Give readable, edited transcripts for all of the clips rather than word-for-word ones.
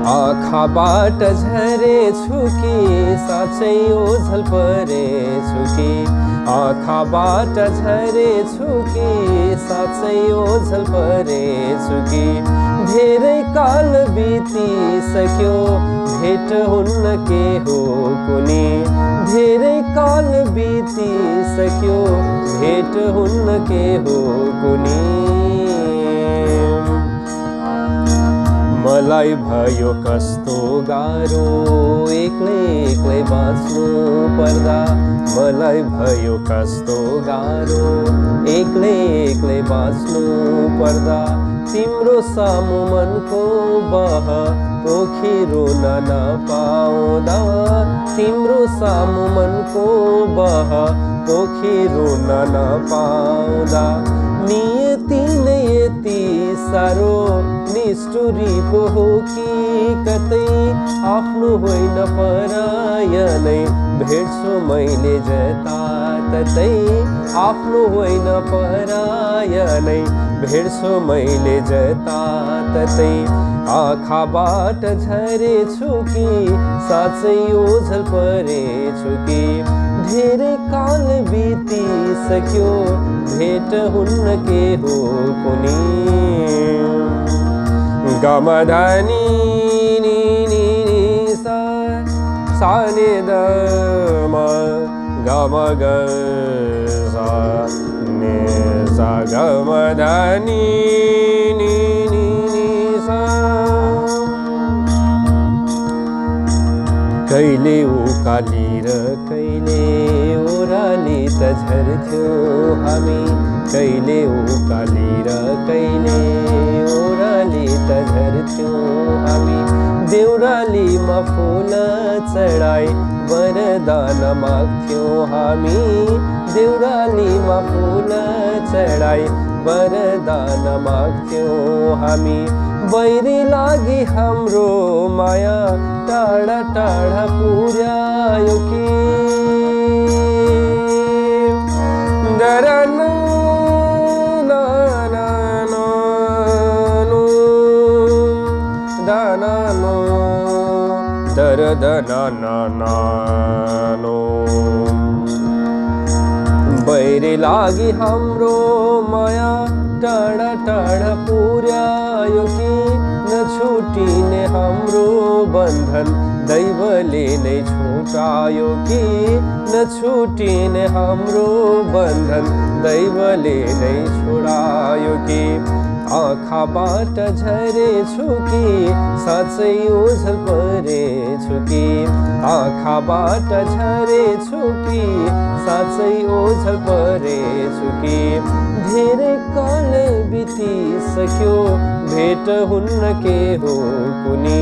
आँखाबाट झरेछु कि साँच्चै ओझल परेछु कि आँखाबाट झरेछु कि साँच्चै ओझल परेछु कि धेरै काल बितिसक्यो भेट हुन्न के हो कुनी धेरै काल बितिसक्यो भेट हुन्न के हो कुनी मलाई भयो कस्तो गाह्रो एक्लै एक्लै बाँच्नु पर्दा मलाई भयो कस्तो गाह्रो एक्लै एक्लै बाँच्नु पर्दा तिम्रो सामु मनको बह पोखिरुन नपाउँदा तिम्रो सामु मनको बह पोखिरुन नपाउँदा नियति नै यति साह्रो निष्ठुरी पो हो कि कतै आफ्नो होइन परायनै भेट्छु मैले जताततै आफ्नो होइन परायनै भेट्छु मैले जताततै आँखाबाट झरेछु कि साँच्चै ओझल परेछु कि धेरै काल बितिसक्यो भेट हुन्न के हो कुनी गमधनी नि नि नि सा सा नि द म गम ग सा नि सा गमधनी नि नि नि सा कहिले उकाली र कहिले ओह्राली त झर्थ्यो हामी कहिले उकाली र कहिले ओह्राली त झर्थ्यो हामी देउरालीमा फुल चढाई वरदान माग्थ्यौँ हामी देउरालीमा फुल चढाई वरदान माग्थ्यौँ हामी बैरी लागि हाम्रो माया टाढा टाढा पुर्यायो कि डरनु बैरी लागि हाम्रो माया टाढा टाढा पुर्यायो कि नछुटिने हाम्रो बन्धन दैवले नै छुटायो कि नछुटिने हाम्रो बन्धन दैवले नै छुटायो कि आँखाबाट झरेछु कि साँच्चै ओझल परेछु कि आँखाबाट झरेछु कि साँच्चै ओझल परेछु कि धेरै काल बितिसक्यो भेट हुन्न के हो कुनी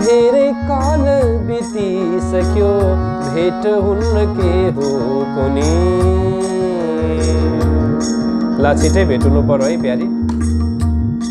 धेरै काल बितिसक्यो भेट हुन्न के हो कुनी ला छिटै भेट्नु पर्यो है प्यारी।